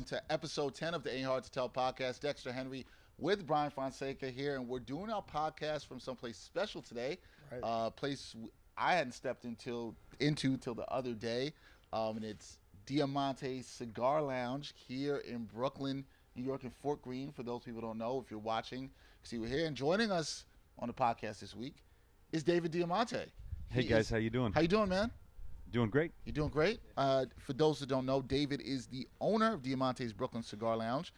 to episode 10 of the Ain't Hard to Tell podcast. Dexter Henry with Bryan Fonseca here, and we're doing our podcast from someplace special today. Right. Place I hadn't stepped into till the other day, and it's Diamante Cigar Lounge here in Brooklyn, New York, in Fort Greene. For those people who don't know, if you're watching, see we're here, and joining us on the podcast this week is David Diamante. Hey guys, how you doing? How you doing, man? Doing great. You're doing great. For those who don't know, David is the owner of Diamante's Brooklyn Cigar Lounge.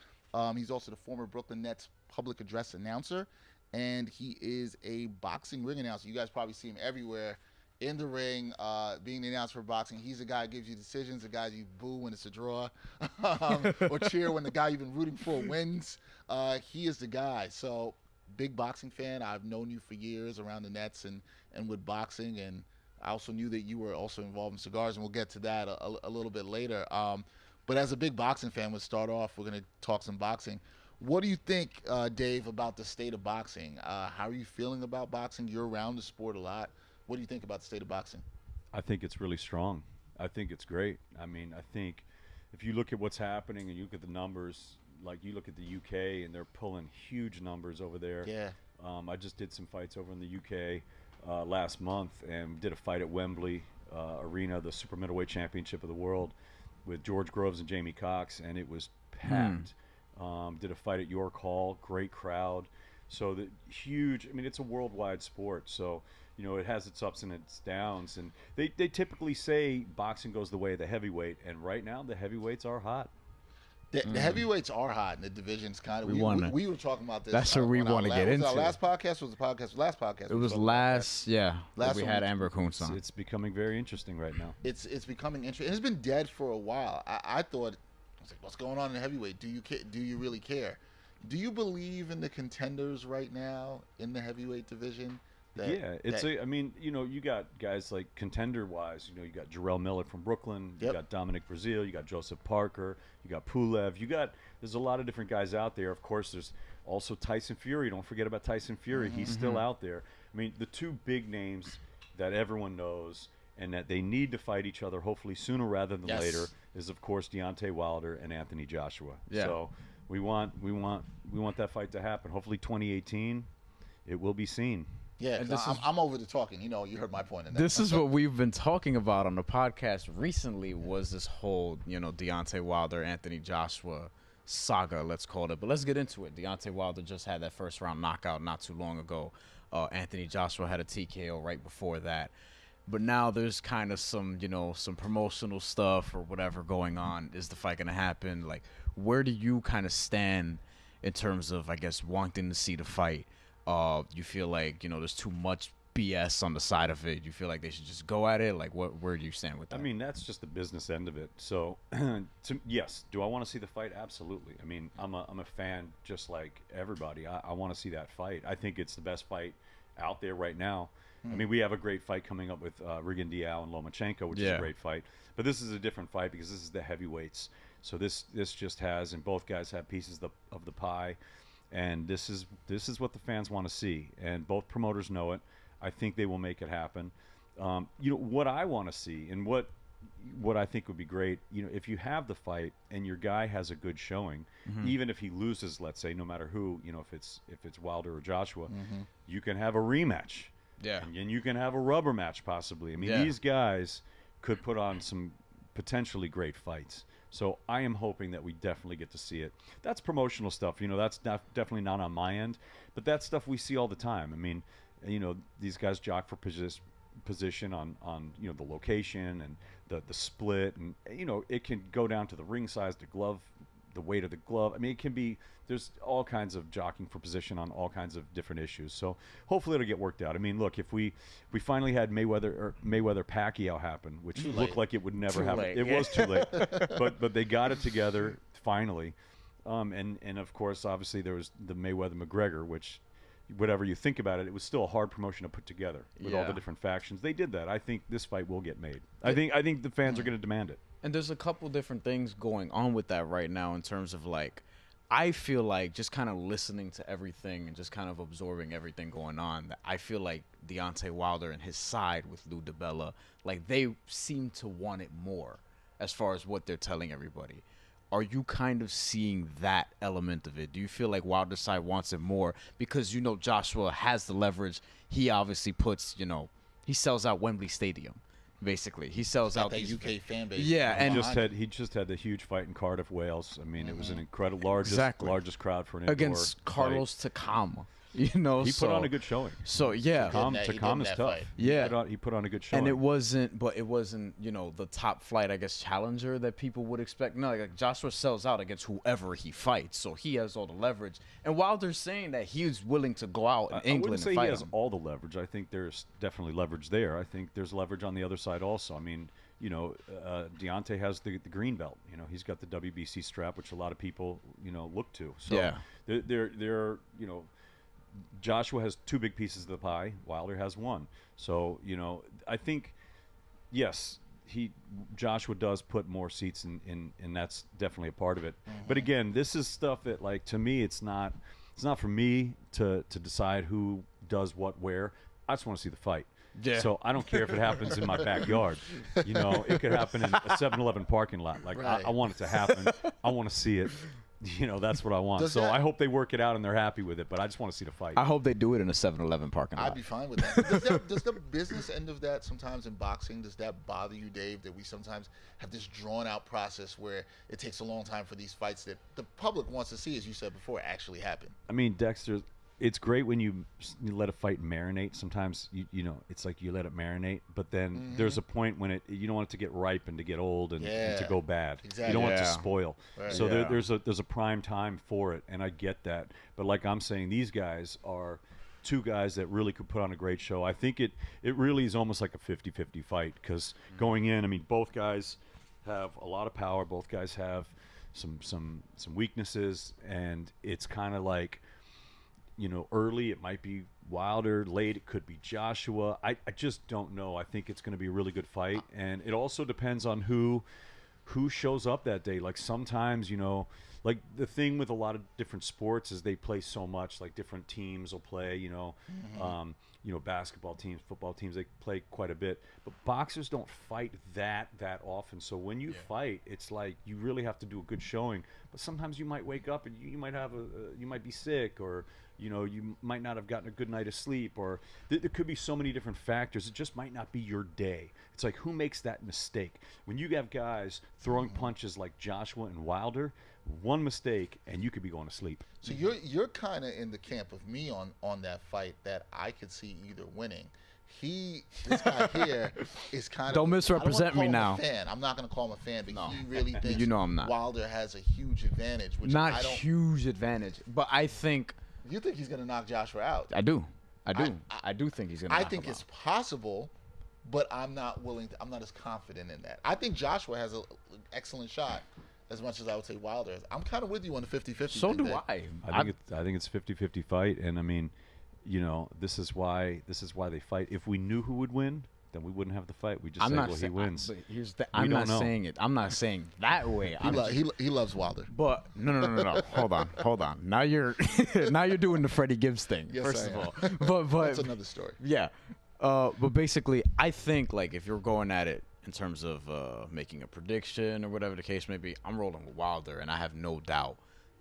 He's also the former Brooklyn Nets public address announcer, and he is a boxing ring announcer. You guys probably see him everywhere in the ring, being the announcer for boxing. He's the guy who gives you decisions, the guy you boo when it's a draw, or cheer when the guy you've been rooting for wins. He is the guy. So, big boxing fan. I've known you for years around the Nets and with boxing, and I also knew that you were also involved in cigars, and we'll get to that a little bit later. But as a big boxing fan, we'll start off. We're going to talk some boxing. What do you think, Dave, about the state of boxing? How are you feeling about boxing? You're around the sport a lot. What do you think about the state of boxing? I think it's really strong. I think it's great. I mean, I think if you look at what's happening and you look at the numbers, like you look at the UK and they're pulling huge numbers over there. Yeah. I just did some fights over in the UK last month and did a fight at Wembley Arena, the super middleweight championship of the world, with George Groves and Jamie Cox, and it was packed. Did a fight at York Hall, great crowd. So the huge, I mean, it's a worldwide sport, so you know it has its ups and its downs, and they typically say boxing goes the way of the heavyweight, and right now the heavyweights are hot. The heavyweights are hot, and the division's kind of. We were talking about this. That's what we want to get into. Was our last podcast? Was the podcast? Last podcast. It was last. Yeah. Last we had Amber Kuntz on. It's becoming very interesting right now. It's becoming interesting. It's been dead for a while. I thought, I was like, what's going on in heavyweight? Do you really care? Do you believe in the contenders right now in the heavyweight division? I mean, you know, you got guys like contender-wise. You know, you got Jarrell Miller from Brooklyn. You got Dominic Brazil. You got Joseph Parker. You got Pulev. There's a lot of different guys out there. Of course, there's also Tyson Fury. Don't forget about Tyson Fury. He's still out there. I mean, the two big names that everyone knows and that they need to fight each other, hopefully sooner rather than later, is of course Deontay Wilder and Anthony Joshua. Yeah. So we want that fight to happen. Hopefully 2018, it will be seen. Yeah, I'm over the talking. You know, you heard my point in that. This is what we've been talking about on the podcast recently, was this whole, you know, Deontay Wilder, Anthony Joshua saga, let's call it. But let's get into it. Deontay Wilder just had that first round knockout not too long ago. Anthony Joshua had a TKO right before that. But now there's kind of some promotional stuff or whatever going on. Is the fight going to happen? Like, where do you kind of stand in terms of, I guess, wanting to see the fight? You feel like, you know, there's too much BS on the side of it. You feel like they should just go at it? Like, where do you stand with that? I mean, that's just the business end of it. So, yes, do I want to see the fight? Absolutely. I mean, I'm a fan just like everybody. I want to see that fight. I think it's the best fight out there right now. I mean, we have a great fight coming up with Rigo and Lomachenko, which is a great fight. But this is a different fight because this is the heavyweights. So this just has, and both guys have pieces of the pie. And this is what the fans want to see, and both promoters know it. I think they will make it happen. You know what I want to see, and what I think would be great. You know, if you have the fight and your guy has a good showing, even if he loses, let's say, no matter who, you know, if it's Wilder or Joshua, you can have a rematch. Yeah, and you can have a rubber match possibly. I mean, these guys could put on some potentially great fights. So I am hoping that we definitely get to see it. That's promotional stuff. You know, that's definitely not on my end. But that's stuff we see all the time. I mean, you know, these guys jock for position on you know, the location and the split. And, you know, it can go down to the ring size, the glove, the weight of the glove. I mean, it can be – there's all kinds of jockeying for position on all kinds of different issues. So hopefully it'll get worked out. I mean, look, if we finally had Mayweather-Pacquiao happen, which looked like it would never happen. It was too late. But they got it together finally. And of course, obviously, there was the Mayweather-McGregor, which – whatever you think about it, it was still a hard promotion to put together with all the different factions. They did that. I think this fight will get made. I think the fans are going to demand it. And there's a couple different things going on with that right now in terms of, like, I feel like just kind of listening to everything and just kind of absorbing everything going on, I feel like Deontay Wilder and his side with Lou DiBella, like, they seem to want it more as far as what they're telling everybody. are you kind of seeing that element of it? Do you feel like Wilder's side wants it more? Because, you know, Joshua has the leverage. He obviously puts, you know, he sells out Wembley Stadium. Basically, he sells out the UK fan base. Yeah, and he just had the huge fight in Cardiff, Wales. I mean, it was an incredible largest crowd for an indoor against Carlos Takam. You know, he put on a good showing. So yeah, Takam is tough. Fight. Yeah, he put on a good showing. And it wasn't, you know, the top flight, I guess, challenger that people would expect. No, like Joshua sells out against whoever he fights, so he has all the leverage. And Wilder's saying that he's willing to go out in England I wouldn't say and fight he has him. all the leverage. I think there's definitely leverage there. I think there's leverage on the other side also. I mean, you know, Deontay has the green belt. You know, he's got the WBC strap, which a lot of people, you know, look to. So yeah, they're you know. Joshua has two big pieces of the pie. Wilder has one. So, you know, I think, yes, Joshua does put more seats in, and that's definitely a part of it. But again, this is stuff that, like, to me, it's not for me to decide who does what where. I just want to see the fight. Yeah. So I don't care if it happens in my backyard. You know, it could happen in a 7-Eleven parking lot. Like, right. I want it to happen. I want to see it. You know, that's what I want. I hope they work it out and they're happy with it, but I just want to see the fight. I hope they do it in a 7-Eleven parking lot. I'd be fine with that. Does the business end of that sometimes in boxing, does that bother you, Dave, that we sometimes have this drawn-out process where it takes a long time for these fights that the public wants to see, as you said before, actually happen? I mean, Dexter, it's great when you let a fight marinate. Sometimes you know, it's like you let it marinate, but then there's a point when you don't want it to get ripe and to get old and to go bad. Exactly. You don't want it to spoil. Right. So there's a prime time for it, and I get that. But like I'm saying, these guys are two guys that really could put on a great show. I think it really is almost like a 50-50 fight because going in, I mean, both guys have a lot of power. Both guys have some weaknesses, and it's kind of like, you know, early it might be Wilder, late it could be Joshua. I just don't know. I think it's going to be a really good fight, and it also depends on who shows up that day. Like sometimes, you know, like the thing with a lot of different sports is they play so much. Like different teams will play, you know, basketball teams, football teams, they play quite a bit. But boxers don't fight that often. So when you fight, it's like you really have to do a good showing. But sometimes you might wake up and you might have you might be sick, or you know, you might not have gotten a good night of sleep, or there could be so many different factors. It just might not be your day. It's like, who makes that mistake? When you have guys throwing punches like Joshua and Wilder, one mistake and you could be going to sleep. So you're kind of in the camp of me on that fight that I could see either winning. This guy here is kind of. Don't misrepresent me now. I'm not going to call him a fan, but he really thinks I'm not. Wilder has a huge advantage. Which not huge advantage, but I think. You think he's going to knock Joshua out? I do. I do think he's going to knock him out. I think it's possible, but I'm not as confident in that. I think Joshua has an excellent shot as much as I would say Wilder has. I'm kind of with you on the 50-50. So do I. I think it's 50-50 fight, and I mean, you know, this is why they fight. If we knew who would win, then we wouldn't have the fight. We just say, well, he wins. I'm not saying it. I'm not saying that way. He loves Wilder. But no. Hold on. Now you're doing the Freddie Gibbs thing. Yes, first I of am. all, but that's another story. Yeah, but basically, I think like if you're going at it in terms of making a prediction or whatever the case may be, I'm rolling with Wilder, and I have no doubt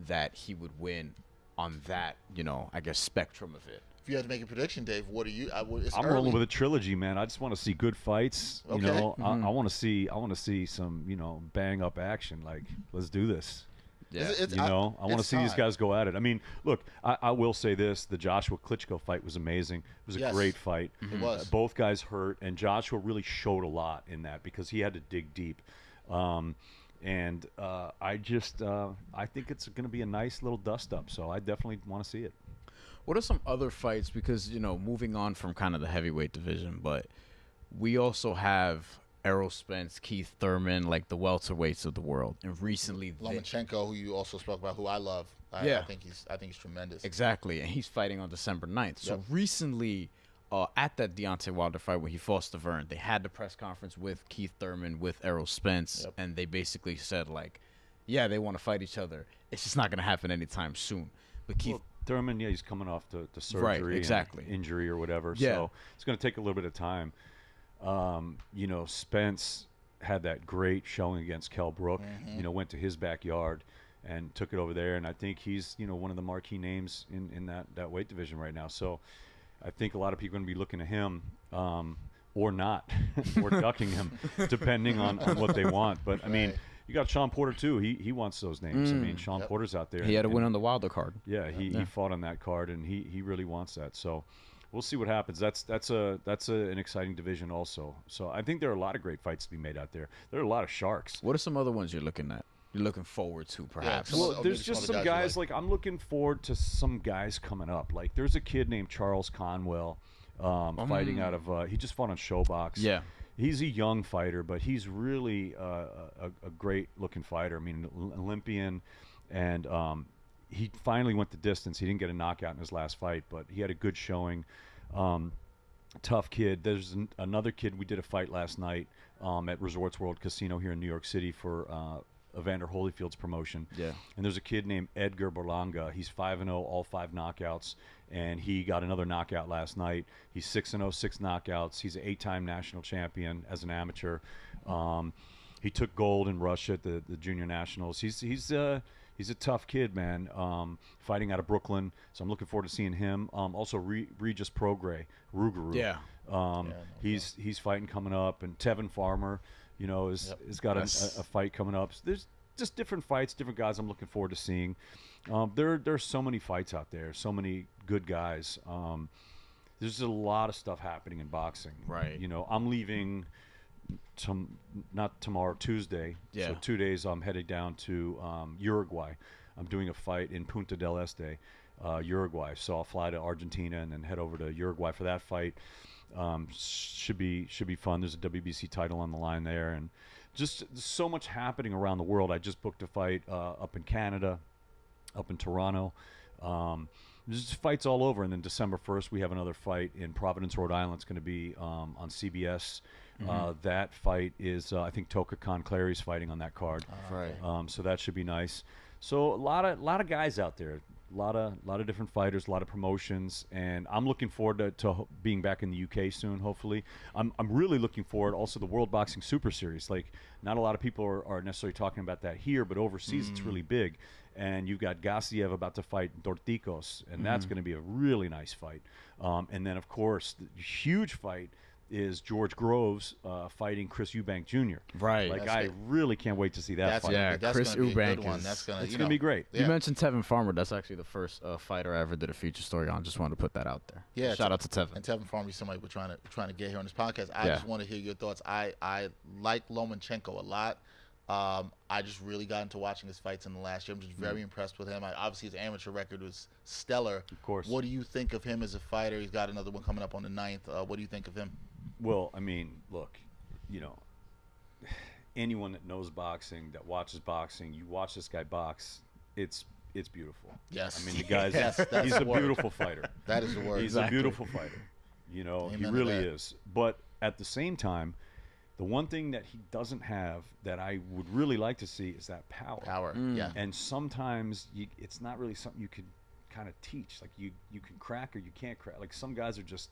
that he would win on that, you know, I guess spectrum of it. If you had to make a prediction, Dave, what are you? I'm rolling with a trilogy, man. I just want to see good fights. Okay. You know, I want to see some, you know, bang up action. Like, let's do this. Yeah. I want to see these guys go at it. I mean, look, I will say this: the Joshua Klitschko fight was amazing. It was a great fight. It was. Both guys hurt, and Joshua really showed a lot in that because he had to dig deep. I think it's going to be a nice little dust up. So I definitely want to see it. What are some other fights? Because, you know, moving on from kind of the heavyweight division, but we also have Errol, Spence, Keith Thurman, like the welterweights of the world. And recently, Lomachenko, who you also spoke about, who I love. I think he's tremendous. Exactly, and he's fighting on December 9th. So recently, at that Deontay Wilder fight when he fought Stavern, they had the press conference with Keith Thurman, with Errol Spence, and they basically said, like, yeah, they want to fight each other. It's just not going to happen anytime soon. But Keith Thurman, he's coming off the surgery, exactly, and injury or whatever. Yeah. So it's going to take a little bit of time. You know, Spence, had that great showing against Kell Brook. You know, went to his backyard and took it over there, and I think he's, you know, one of the marquee names in that weight division right now. So I think a lot of people are going to be looking to him, or not, or ducking him, depending on what they want. But I mean, you got Shawn Porter too. He wants those names. I mean, Shawn Porter's out there. He had a win on the Wilder card. Yeah, he fought on that card, and he really wants that. So we'll see what happens. That's an exciting division also. So I think there are a lot of great fights to be made out there. There are a lot of sharks. What are some other ones you're looking at? You're looking forward to, perhaps? Well, there's just some guys like I'm looking forward to some guys coming up. Like there's a kid named Charles Conwell, fighting out of he just fought on Showbox. Yeah. He's a young fighter, but he's really a great looking fighter. I mean, Olympian, and he finally went the distance. He didn't get a knockout in his last fight, but he had a good showing. Tough kid. There's another kid. We did a fight last night at Resorts World Casino here in New York City for Evander Holyfield's promotion. Yeah. And there's a kid named Edgar Berlanga. He's 5-0, all 5 knockouts, and he got another knockout last night. He's 6-0, 6 knockouts. He's an 8-time national champion as an amateur. He took gold in Russia at the junior nationals. He's a tough kid, man. Fighting out of Brooklyn, so I'm looking forward to seeing him. Also, Regis Prograis, Rougarou. Yeah. He's fighting coming up, and Tevin Farmer, you know, has got a fight coming up. So there's just different fights, different guys I'm looking forward to seeing. There's so many fights out there, so many good guys. There's a lot of stuff happening in boxing. Right. You know, I'm leaving not tomorrow, Tuesday. Yeah. So 2 days I'm headed down to Uruguay. I'm doing a fight in Punta del Este, Uruguay. So I'll fly to Argentina and then head over to Uruguay for that fight. Should be fun. There's a WBC title on the line there, and just so much happening around the world. I just booked a fight up in Canada, up in Toronto. There's just fights all over, and then December 1st we have another fight in Providence, Rhode Island. It's going to be on CBS. That fight is I think Toka Conclary's fighting on that card. Right. So that should be nice. So a lot of guys out there. A lot of different fighters, a lot of promotions, and I'm looking forward to being back in the UK soon. Hopefully, I'm really looking forward. Also, the World Boxing Super Series. Like, not a lot of people are necessarily talking about that here, but overseas it's really big. And you've got Gassiev about to fight Dorticos, and that's going to be a really nice fight. And then, of course, the huge fight is George Groves fighting Chris Eubank Jr. Right. Like, I really can't wait to see that fight. Yeah, Chris Eubank it's going to be great. You mentioned Tevin Farmer. That's actually the first fighter I ever did a feature story on. Just wanted to put that out there. Yeah. Shout out to Tevin. And Tevin Farmer is somebody we're trying to get here on this podcast. I just want to hear your thoughts. I like Lomachenko a lot. I just really got into watching his fights in the last year. I'm just very impressed with him. Obviously, his amateur record was stellar. Of course. What do you think of him as a fighter? He's got another one coming up on the 9th. What do you think of him? Well, I mean, look, you know, anyone that knows boxing, that watches boxing, you watch this guy box, it's beautiful. Yes. I mean, the guy's he's a beautiful fighter. That is the word. He's a beautiful fighter. You know, he really is. But at the same time, the one thing that he doesn't have that I would really like to see is that power. Yeah. And sometimes it's not really something you could kind of teach. Like, you can crack or you can't crack. Like, some guys are just,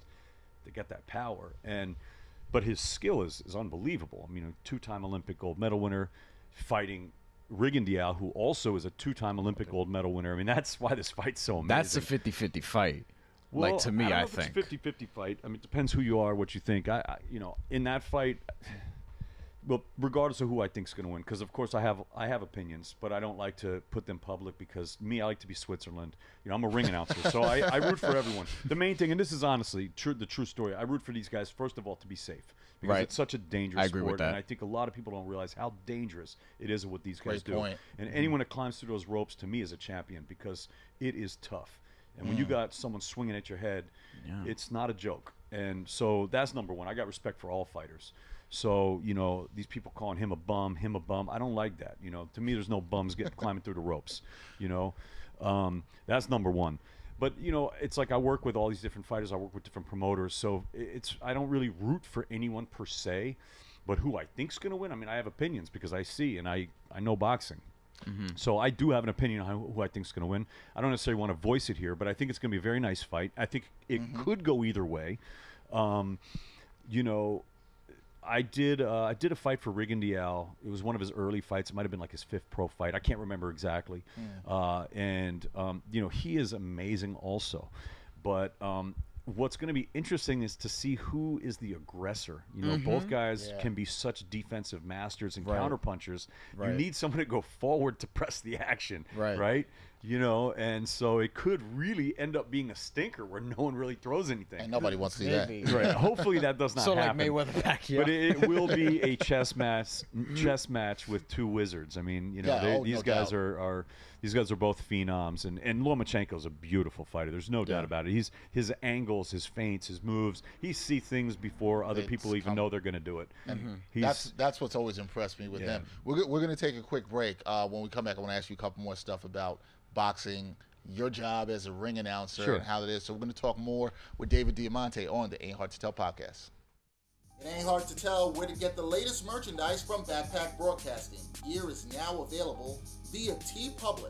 they got that power, but his skill is unbelievable. I mean, a 2-time Olympic gold medal winner, fighting Rigondeaux, who also is a 2-time Olympic gold medal winner. I mean, that's why this fight's so amazing. That's a 50-50 fight. Well, like, to me, I think it's a 50-50 fight. I mean, it depends who you are, what you think. I you know, in that fight, well, regardless of who I think is going to win, because of course I have opinions, but I don't like to put them public because I like to be Switzerland. You know, I'm a ring announcer, so I root for everyone. The main thing, and this is honestly the true story, I root for these guys first of all to be safe, because it's such a dangerous sport, with that. and I think a lot of people don't realize how dangerous it is what these guys Great do. point. And anyone that climbs through those ropes, to me, is a champion, because it is tough. And when you got someone swinging at your head, it's not a joke. And so that's number one. I got respect for all fighters. So, you know, these people calling him a bum, I don't like that. You know, to me, there's no bums climbing through the ropes, you know. That's number one. But, you know, it's like I work with all these different fighters. I work with different promoters. So I don't really root for anyone per se. But who I think's going to win, I mean, I have opinions because I see and I know boxing. So I do have an opinion on who I think is going to win. I don't necessarily want to voice it here, but I think it's going to be a very nice fight. I think it could go either way. You know, I did a fight for Rigondeaux. It was one of his early fights. It might have been like his 5th pro fight. I can't remember exactly. And you know, he is amazing also. But what's going to be interesting is to see who is the aggressor. You know, both guys can be such defensive masters and counterpunchers. You need someone to go forward to press the action, right? You know, and so it could really end up being a stinker where no one really throws anything. And nobody wants to see that. Right. Hopefully that does not happen. So like Mayweather Pacquiao. But it will be a chess match with 2 wizards. I mean, you know, these guys are both phenoms, and Lomachenko's a beautiful fighter. There's no doubt about it. His angles, his feints, his moves. He sees things before other people even know they're going to do it. And that's what's always impressed me with him. We're going to take a quick break. When we come back, I want to ask you a couple more stuff about boxing, your job as a ring announcer, and how it is. So we're going to talk more with David Diamante on the Ain't Hard to Tell podcast. It ain't hard to tell where to get the latest merchandise from Backpack Broadcasting. Gear is now available via tee.pub.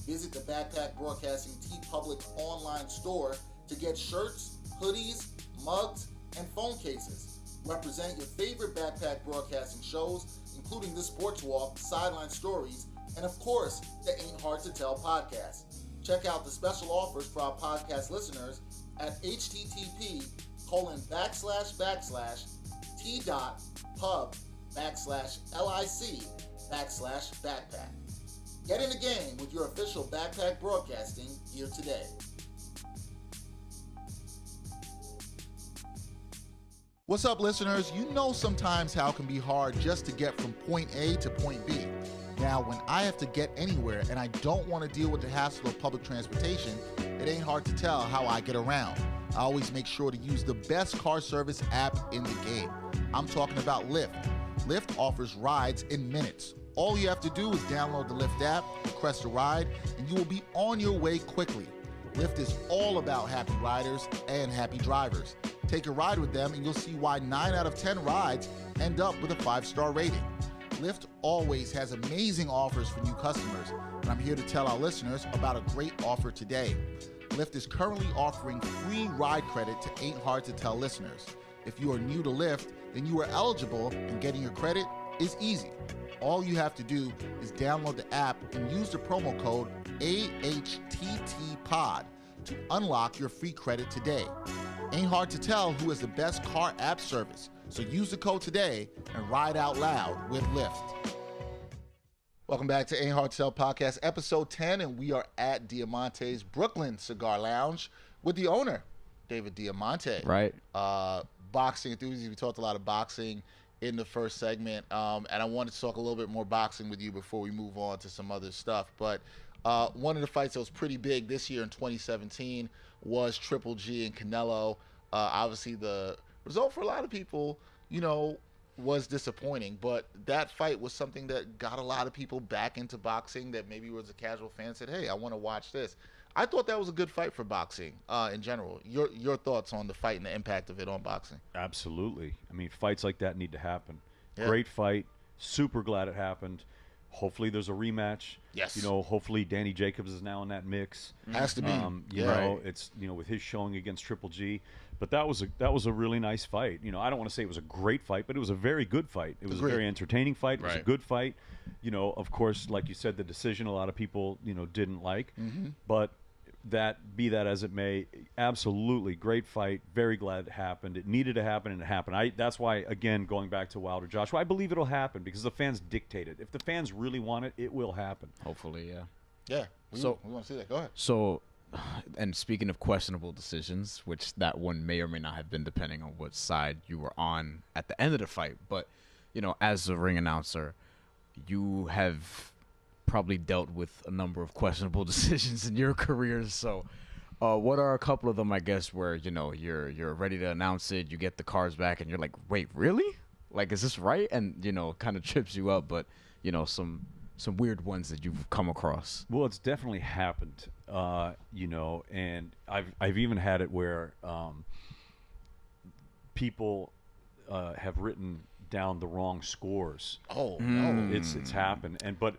Visit the Backpack Broadcasting tee.pub online store to get shirts, hoodies, mugs, and phone cases. Represent your favorite Backpack Broadcasting shows, including the Sports Walk, Sideline Stories, and of course, the Ain't Hard to Tell podcast. Check out the special offers for our podcast listeners at http://t.pub/lic/backpack. Get in the game with your official Backpack Broadcasting gear today. What's up, listeners? You know sometimes how it can be hard just to get from point A to point B. Now, when I have to get anywhere and I don't want to deal with the hassle of public transportation, it ain't hard to tell how I get around. I always make sure to use the best car service app in the game. I'm talking about Lyft. Lyft offers rides in minutes. All you have to do is download the Lyft app, request a ride, and you will be on your way quickly. Lyft is all about happy riders and happy drivers. Take a ride with them and you'll see why 9 out of 10 rides end up with a 5-star rating. Lyft always has amazing offers for new customers, and I'm here to tell our listeners about a great offer today. Lyft is currently offering free ride credit to Ain't Hard to Tell listeners. If you are new to Lyft, then you are eligible, and getting your credit is easy. All you have to do is download the app and use the promo code AHTTPOD to unlock your free credit today. Ain't hard to tell who has the best car app service. So use the code today and ride out loud with Lyft. Welcome back to Ain't Hard to Tell podcast, episode 10, and we are at Diamante's Brooklyn Cigar Lounge with the owner, David Diamante. Right. Boxing enthusiast. We talked a lot of boxing in the first segment, and I wanted to talk a little bit more boxing with you before we move on to some other stuff. But one of the fights that was pretty big this year in 2017 was Triple G and Canelo. Obviously, the result for a lot of people, you know, was disappointing, but that fight was something that got a lot of people back into boxing that maybe was a casual fan, said, hey, I want to watch this. I thought that was a good fight for boxing in general. Your thoughts on the fight and the impact of it on boxing? Absolutely. I mean, fights like that need to happen. Yeah. Great fight. Super glad it happened. Hopefully there's a rematch. Yes. You know, hopefully Danny Jacobs is now in that mix. Has to be. You know, it's, you know, with his showing against Triple G. But that was a really nice fight. You know, I don't want to say it was a great fight, but it was a very good fight. It was a very entertaining fight. It was a good fight. You know, of course, like you said, the decision a lot of people, you know, didn't like. But be that as it may, absolutely great fight. Very glad it happened. It needed to happen, and it happened. That's why, again, going back to Wilder Joshua, I believe it'll happen because the fans dictate it. If the fans really want it, it will happen. Hopefully, yeah. Yeah. We want to see that. Go ahead. So, and speaking of questionable decisions, which that one may or may not have been depending on what side you were on at the end of the fight, but, you know, as a ring announcer, you have probably dealt with a number of questionable decisions in your career. So what are a couple of them, I guess, where, you know, you're ready to announce it, you get the cards back, and you're like, wait, really? Like, is this right? And, you know, kind of trips you up, but, you know, some weird ones that you've come across. Well, it's definitely happened, you know, and I've even had it where people have written down the wrong scores. Oh no, it's happened, but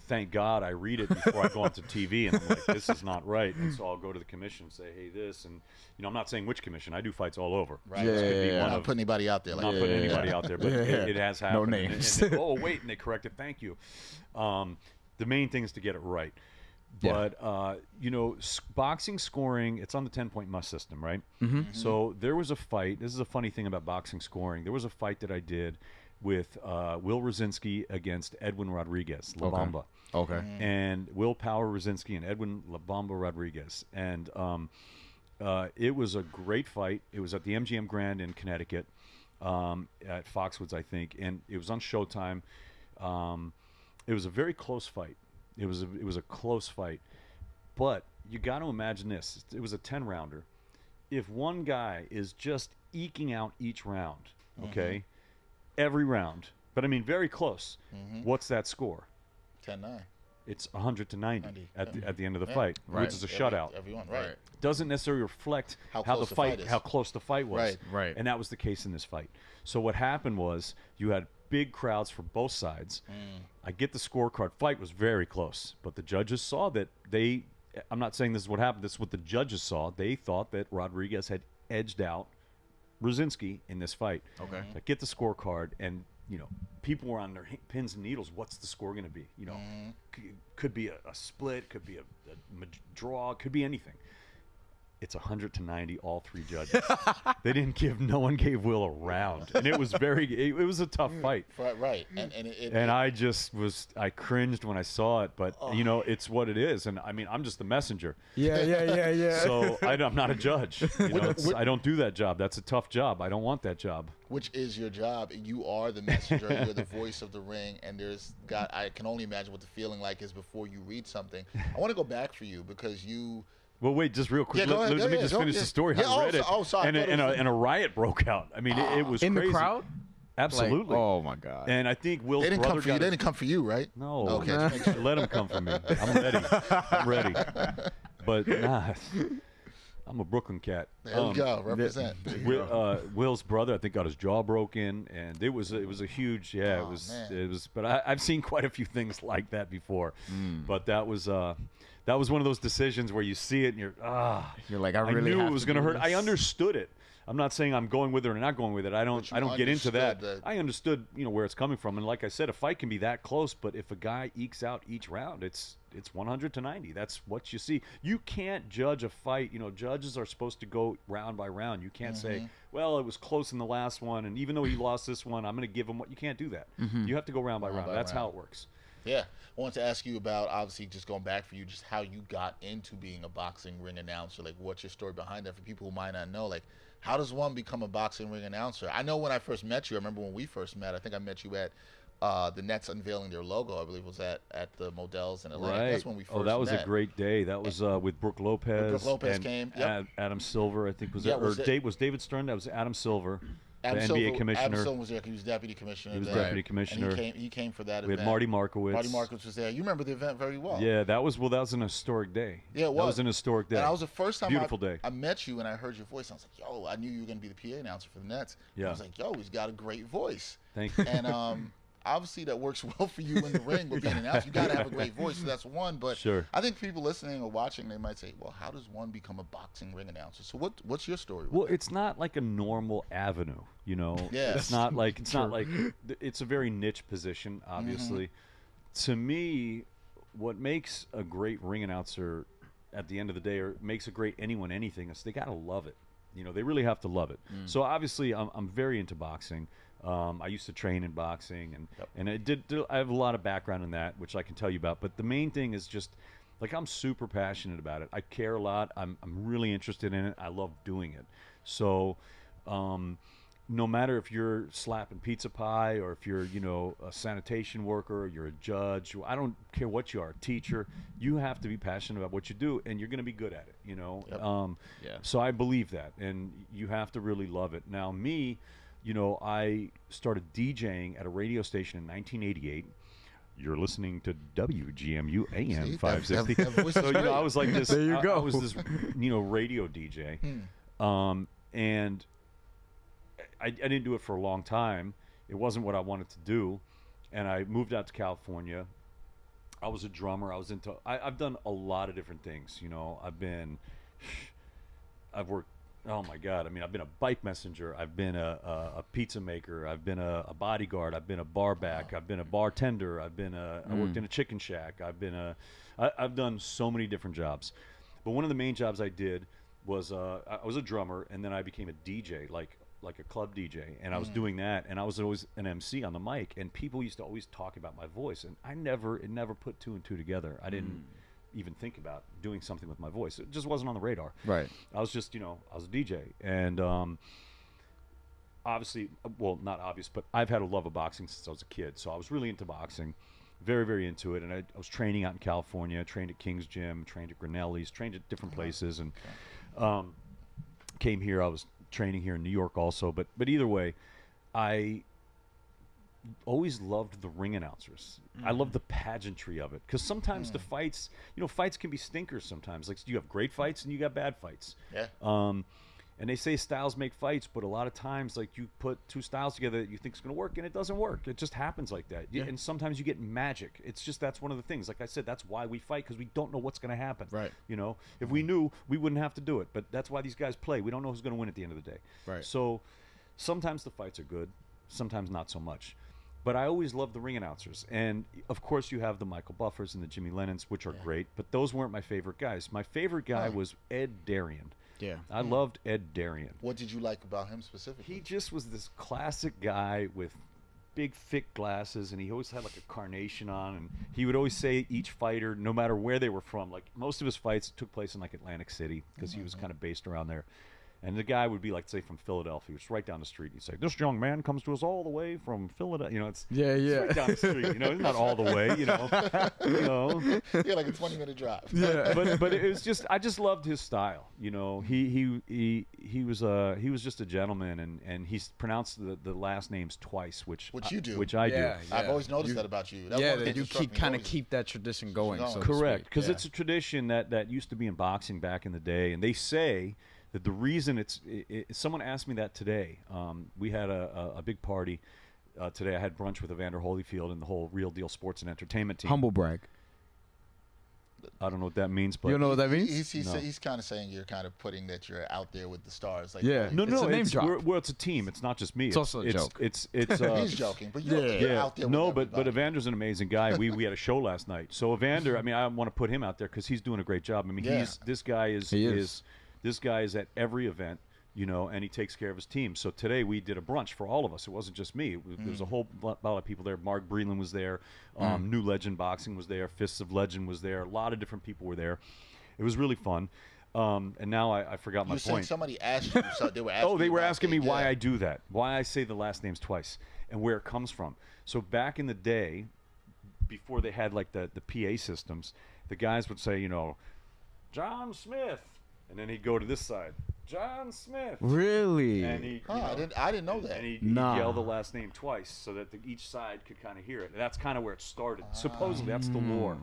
thank God I read it before I go onto TV, and I'm like, this is not right. And so I'll go to the commission and say, hey, this, and I'm not saying which commission. I do fights all over. Right. This could be one Not of, putting anybody out there. not putting anybody out there, but it has happened. No names. And oh wait, and they corrected. Thank you. The main thing is to get it right. But boxing scoring, it's on the 10-point must system, right? So there was a fight. This is a funny thing about boxing scoring. There was a fight that I did with Will Rosinski against Edwin Rodriguez, La Bamba. Okay. And Will Power Rosinski and Edwin La Bamba Rodriguez. And it was a great fight. It was at the MGM Grand in Connecticut, at Foxwoods, I think. And it was on Showtime. It was a very close fight. It was a close fight. But you got to imagine this. It was a 10-rounder. If one guy is just eking out each round, okay, every round, but I mean very close, what's that score? 10-9. It's 100-90 at the end of the fight, Right. which is a shutout. Everyone, right. Doesn't necessarily reflect how close the fight is. how close the fight was. Right. And that was the case in this fight. So what happened was you had big crowds for both sides. I get the scorecard. Fight was very close, but the judges saw that I'm not saying this is what happened. This is what the judges saw. They thought that Rodriguez had edged out Rosinski in this fight. Okay. I get the scorecard, and people were on their pins and needles. What's the score going to be? Could be a split, could be a draw, could be anything. It's 100-90, all three judges. No one gave Will a round, and it was it was a tough fight. Right. And I cringed when I saw it, but it's what it is, and I mean, I'm just the messenger. Yeah. So I'm not a judge. I don't do that job. That's a tough job. I don't want that job. Which is your job. You are the messenger. You're the voice of the ring, and I can only imagine what the feeling like is before you read something. I want to go back for you because you. Well, wait, just real quick. Let me just finish the story. I read it. Sorry. And a riot broke out. I mean, it was in crazy. the crowd. Absolutely. Oh my God. And I think Will's They didn't brother come for you. They didn't come for you, right? No. Okay. Let him come for me. I'm ready. But I'm a Brooklyn cat. There we go. Represent. Will's brother, I think, got his jaw broken, and it was a huge. Yeah, Oh, it was. But I've seen quite a few things like that before. But that was one of those decisions where you see it and you're like, I knew have it was to going to do hurt. this. I understood it. I'm not saying I'm going with it or not going with it. I don't get into that. I understood, where it's coming from. And like I said, a fight can be that close, but if a guy ekes out each round, it's 100-90. That's what you see. You can't judge a fight. Judges are supposed to go round by round. You can't say, well, it was close in the last one, and even though he lost this one, I'm going to give him what. You can't do that. You have to go round by round. That's how it works. Yeah. I wanted to ask you about, obviously, just going back for you, just how you got into being a boxing ring announcer. Like, what's your story behind that for people who might not know? Like, how does one become a boxing ring announcer? I know when I first met you, I remember when we first met, I think I met you at the Nets unveiling their logo, I believe was at the Models in Atlanta. Right. That's when we first met. Oh, that was a great day. That was with Brooke Lopez. Brooke Lopez and came. Yep. Adam Silver, I think, was Yeah, there. Was David Stern? That was Adam Silver. The NBA Silver, commissioner. Adam Silver was there. He was deputy commissioner. He was there. deputy commissioner. And he came for that We event. had Marty Markowitz. Marty Markowitz was there. You remember the event very well. Yeah, that was an historic day. Yeah, it was. That was an historic day. And I was the first time Beautiful day. I met you and I heard your voice. I was like, yo, I knew you were going to be the PA announcer for the Nets. Yeah. I was like, yo, he's got a great voice. Thank you. And obviously that works well for you in the ring with being an announcer. You got to have a great voice, so that's one. But Sure. I think people listening or watching, they might say, well, how does one become a boxing ring announcer? So what's your story? Well, it's not like a normal avenue, Yeah. It's not like it's a very niche position, obviously. To me, what makes a great ring announcer at the end of the day, or makes a great anything, is they got to love it. They really have to love it. So obviously, I'm very into boxing. I used to train in boxing, and I have a lot of background in that, which I can tell you about. But the main thing is just, like, I'm super passionate about it. I care a lot. I'm really interested in it. I love doing it. So no matter if you're slapping pizza pie or if you're, a sanitation worker, or you're a judge, I don't care what you are, a teacher, you have to be passionate about what you do, and you're going to be good at it, Yeah. So I believe that, and you have to really love it. Now, me, I started DJing at a radio station in 1988. You're listening to WGMU AM 560. that voice is So, great. I was like this. There you go. I was this, radio DJ. And I didn't do it for a long time. It wasn't what I wanted to do. And I moved out to California. I was a drummer. I've done a lot of different things. You know, I've worked. Oh my God! I mean, I've been a bike messenger. I've been a pizza maker. I've been a bodyguard. I've been a bar back. I've been a bartender. I worked in a chicken shack. I've done so many different jobs. But one of the main jobs I did was I was a drummer, and then I became a DJ, like a club DJ, and I was doing that, and I was always an MC on the mic, and people used to always talk about my voice, and it never put two and two together. I didn't even think about doing something with my voice. It just wasn't on the radar. Right. I was just, I was a DJ, and obviously, well, not obvious, but I've had a love of boxing since I was a kid, so I was really into boxing. Very, very into it, and I was training out in California, trained at King's Gym, trained at Grinelli's, trained at different places, and came here. I was training here in New York also, but either way, I always loved the ring announcers. I love the pageantry of it, because sometimes the fights, fights can be stinkers sometimes. Like, you have great fights and you got bad fights. Yeah. And they say styles make fights, but a lot of times, like, you put two styles together that you think is going to work, and it doesn't work. It just happens like that. Yeah. And sometimes you get magic. It's just, that's one of the things. Like I said, that's why we fight, because we don't know what's going to happen. Right. If we knew, we wouldn't have to do it. But that's why these guys play. We don't know who's going to win at the end of the day. Right. So sometimes the fights are good, sometimes not so much. But I always loved the ring announcers. And, of course, you have the Michael Buffers and the Jimmy Lennons, which are great. But those weren't my favorite guys. My favorite guy was Ed Darien. Yeah. I loved Ed Darien. What did you like about him specifically? He just was this classic guy with big, thick glasses, and he always had like a carnation on, and he would always say each fighter, no matter where they were from, like most of his fights took place in like Atlantic City, because he was kind of based around there. And the guy would be like, say, from Philadelphia, just right down the street. He'd say, "This young man comes to us all the way from Philadelphia." It's right down the street. It's not all the way. Yeah, like a 20-minute drive. Yeah, but it was just, I just loved his style. He was just a gentleman, and he pronounced the last names twice, which you do, which I do. Yeah. I've always noticed that about you. That you keep that tradition going. So correct, because it's a tradition that used to be in boxing back in the day, and they say that the reason someone asked me that today. We had a big party today. I had brunch with Evander Holyfield and the whole Real Deal Sports and Entertainment team. Humble brag. I don't know what that means, but you know what that means? He's kind of saying you're kind of putting that you're out there with the stars. Like, yeah, no, it's a name drop. Well, it's a team. It's not just me. It's also a joke. He's joking, but you're out there. No, with but Evander's an amazing guy. We had a show last night. So Evander, I mean, I want to put him out there because he's doing a great job. I mean, this guy is at every event, and he takes care of his team. So today we did a brunch for all of us. It wasn't just me. There was a whole lot of people there. Mark Breland was there. New Legend Boxing was there. Fists of Legend was there. A lot of different people were there. It was really fun. And now I forgot my point. Somebody asked you. So they were asking. They were asking me why I do that, why I say the last names twice, and where it comes from. So back in the day, before they had like the PA systems, the guys would say, John Smith. And then he'd go to this side, John Smith. Really? And I didn't know that. And he'd yell the last name twice so that each side could kind of hear it. And that's kind of where it started. Supposedly, that's the lore.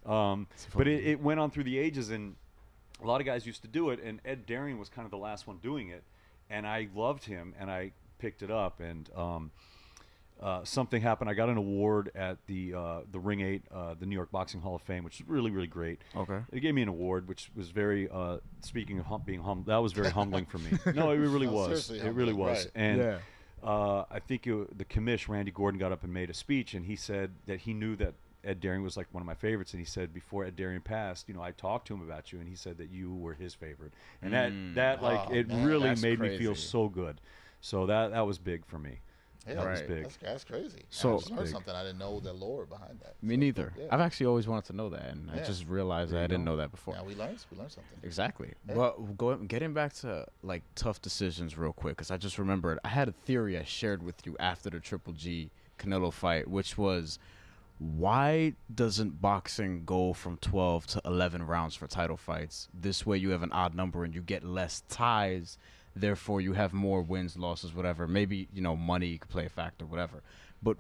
But it went on through the ages, and a lot of guys used to do it. And Ed Darien was kind of the last one doing it. And I loved him, and I picked it up. And something happened. I got an award at the Ring 8, the New York Boxing Hall of Fame, which is really, really great. Okay. They gave me an award, which was very, speaking of being humble, that was very humbling for me. No, it really was. It really was. Right. And I think the commish, Randy Gordon, got up and made a speech, and he said that he knew that Ed Darien was like one of my favorites, and he said before Ed Darien passed, I talked to him about you, and he said that you were his favorite, and it really made me feel so good. So that was big for me. Yeah, that was big. That's crazy. So I just learned something. I didn't know the lore behind that. Me neither. Yeah. I've actually always wanted to know that, and I just realized that I didn't know that before. Yeah, we learned something. Exactly. Yeah. Well, getting back to like tough decisions real quick, because I just remembered I had a theory I shared with you after the Triple G Canelo fight, which was, why doesn't boxing go from 12 to 11 rounds for title fights? This way you have an odd number and you get less ties. Therefore, you have more wins, losses, whatever. Maybe, money could play a factor, whatever. But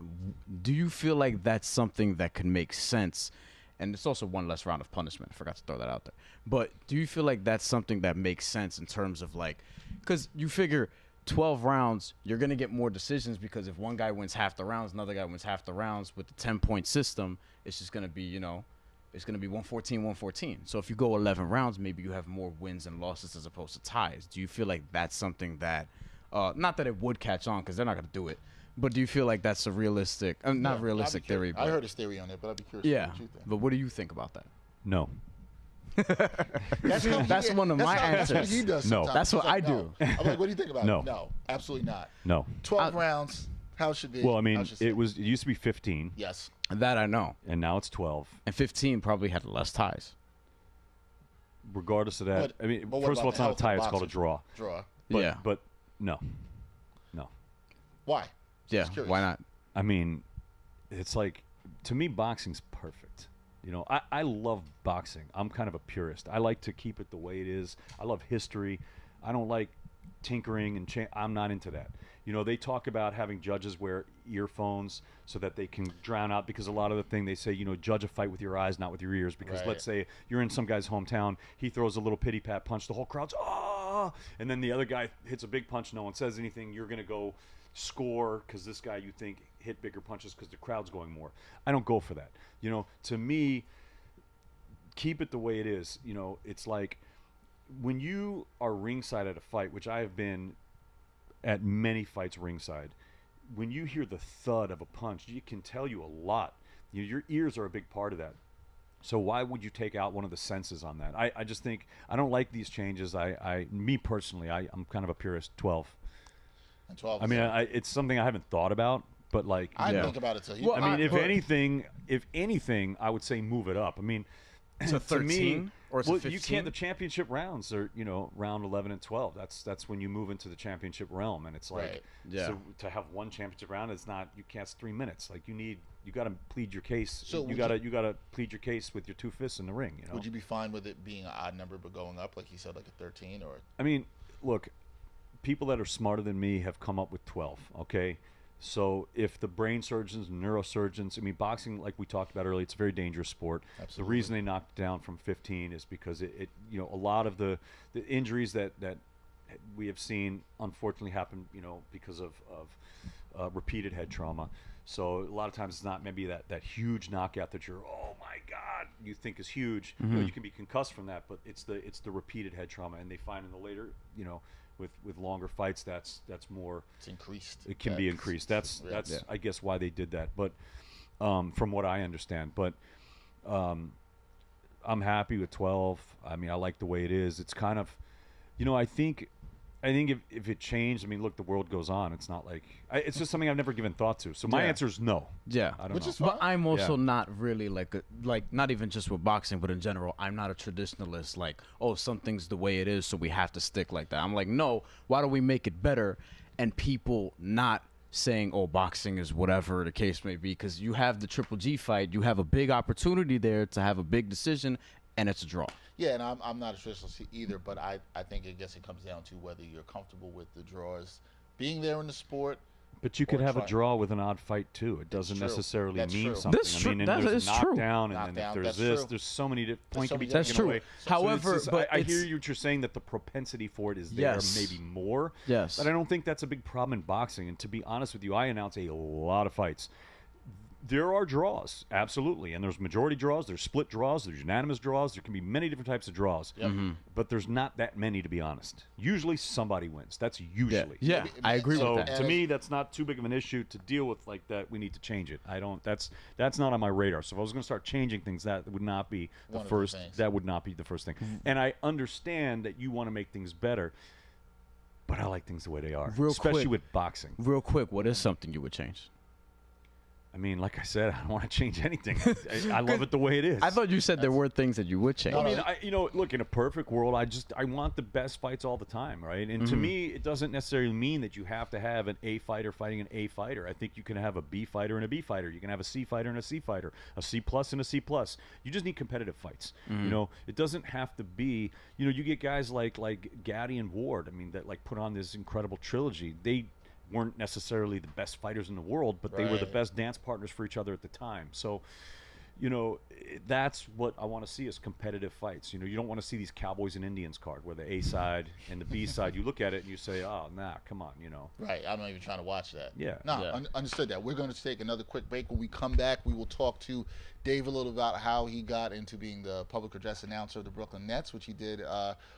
do you feel like that's something that could make sense? And it's also one less round of punishment. I forgot to throw that out there. But do you feel like that's something that makes sense in terms of like, because you figure 12 rounds, you're going to get more decisions because if one guy wins half the rounds, another guy wins half the rounds. With the 10-point system, it's just going to be, you know, it's going to be 114, 114. So if you go 11 rounds, maybe you have more wins and losses as opposed to ties. Do you feel like that's something that, not that it would catch on because they're not going to do it, but do you feel like that's a realistic, not realistic theory? I heard his theory on it, but I'd be curious what you think. But what do you think about that? No. That's one of my answers. That's what he does sometimes. No, that's what I do. I'm like, what do you think about No. it? No, absolutely not. No. 12 rounds. How should be? Well, I mean, it used to be 15. Yes. That I know. And now it's 12. And 15 probably had less ties. Regardless of that, But- I mean, but what first of all, about it's not a the tie; health it's of called a boxers? draw. Draw. Yeah. But no. Why? Yeah. Just curious. Why not? I mean, it's like, to me, boxing's perfect. You know, I love boxing. I'm kind of a purist. I like to keep it the way it is. I love history. I don't like tinkering and I'm not into that. You know, they talk about having judges wear earphones so that they can drown out, because a lot of the thing they say, you know, judge a fight with your eyes, not with your ears. Because Right. let's say you're in some guy's hometown, he throws a little pity pat punch, the whole crowd's and then the other guy hits a big punch, no one says anything. You're gonna go score because this guy you think hit bigger punches because the crowd's going more. I don't go for that. You know, to me, keep it the way it is. You know, it's like when you are ringside at a fight, which I have been at many fights ringside, when you hear the thud of a punch, it can tell you a lot. Your ears are a big part of that. So why would you take out one of the senses on that? I just think I don't like these changes. Me personally, I'm kind of a purist. 12. And 12. I mean, it's something I haven't thought about, but like, I think about it till he. Well, I mean, if anything, I would say move it up. I mean, To 13 me, or is it well, 15? you can't. The championship rounds are, you know, round 11 and 12. That's when you move into the championship realm, and it's like, Right. Yeah. so to have one championship round, it's not. You can't. It's 3 minutes. Like you got to plead your case. So you got to plead your case with your two fists in the ring. You know. Would you be fine with it being an odd number but going up, like he said, like a 13 or? I mean, look, people that are smarter than me have come up with 12. Okay. So if the brain surgeons, neurosurgeons, I mean, boxing, like we talked about earlier, it's a very dangerous sport. Absolutely. The reason they knocked down from 15 is because it you know, a lot of the injuries that we have seen unfortunately happen, you know, because of repeated head trauma. So a lot of times it's not maybe that huge knockout that you're, oh my God, you think is huge. You know, you can be concussed from that, but it's the repeated head trauma, and they find in the later, you know, with longer fights, that's more. It's increased. It can be increased. That's Yeah. I guess why they did that. But from what I understand, but I'm happy with 12. I mean, I like the way it is. It's kind of, you know, I think if it changed, I mean, look, the world goes on. It's not like it's just something I've never given thought to. So my Yeah. answer is no. Yeah. I don't Which know. is fine. But I'm also Yeah. not really like not even just with boxing, but in general, I'm not a traditionalist. Like, oh, something's the way it is, so we have to stick like that. I'm like, no. Why don't we make it better? And people not saying, oh, boxing is whatever the case may be, because you have the Triple G fight, you have a big opportunity there to have a big decision, and it's a draw. Yeah, and I'm not a traditionalist either, but I think it comes down to whether you're comfortable with the draws being there in the sport. But you could or have a try- draw with an odd fight too. It doesn't true. necessarily That's mean true. something. That's I true. mean, and That there's is a true. knockdown, and then Knockdown, if there's that's this, true. there's so many points so can be many taken That's true. away. However, it's but I hear it's- what you're saying, that the propensity for it is there, Yes. maybe more. Yes. But I don't think that's a big problem in boxing. And to be honest with you, I announce a lot of fights. There are draws, absolutely, and there's majority draws, there's split draws, there's unanimous draws. There can be many different types of draws, but there's not that many, to be honest. Usually somebody wins. That's usually. Yeah, I agree So with that. to me, that's not too big of an issue to deal with like that. We need to change it. I don't. That's not on my radar. So if I was going to start changing things, that would not be the One of the first. things. That would not be the first thing. And I understand that you want to make things better, but I like things the way they are, Real especially quick. with boxing. Real quick, what is something you would change? I mean, like I said, I don't want to change anything. I love it the way it is. I thought you said there were things that you would change. No, I no, mean, you know, look, in a perfect world, I want the best fights all the time, right? And to me, it doesn't necessarily mean that you have to have an A fighter fighting an A fighter. I think you can have a B fighter and a B fighter. You can have a C fighter and a C fighter, a C plus and a C plus. You just need competitive fights. You know, it doesn't have to be. You know, you get guys like Gaddy and Ward. I mean, that like put on this incredible trilogy. They weren't necessarily the best fighters in the world, but they were the Right. best dance partners for each other at the time. So you know, that's what I want to see is competitive fights. You know, you don't want to see these Cowboys and Indians card where the A side and the B side, you look at it and you say, oh, nah, come on, you know. Right. I'm not even trying to watch that. Yeah. No, Yeah. Understood that. We're going to take another quick break. When we come back, we will talk to Dave a little about how he got into being the public address announcer of the Brooklyn Nets, which he did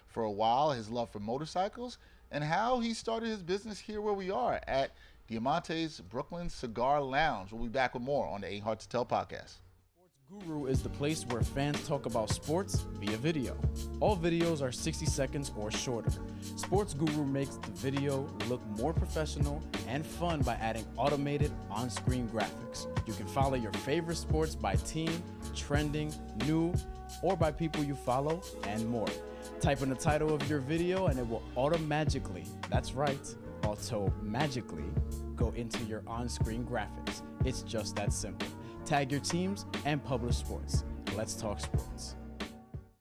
for a while, his love for motorcycles, and how he started his business here where we are at Diamante's Brooklyn Cigar Lounge. We'll be back with more on the Ain't Hard to Tell podcast. Guru is the place where fans talk about sports via video. All videos are 60 seconds or shorter. Sports Guru makes the video look more professional and fun by adding automated on-screen graphics. You can follow your favorite sports by team, trending, new, or by people you follow, and more. Type in the title of your video and it will automatically, that's right, auto-magically go into your on-screen graphics. It's just that simple. Tag your teams and publish sports. Let's talk sports.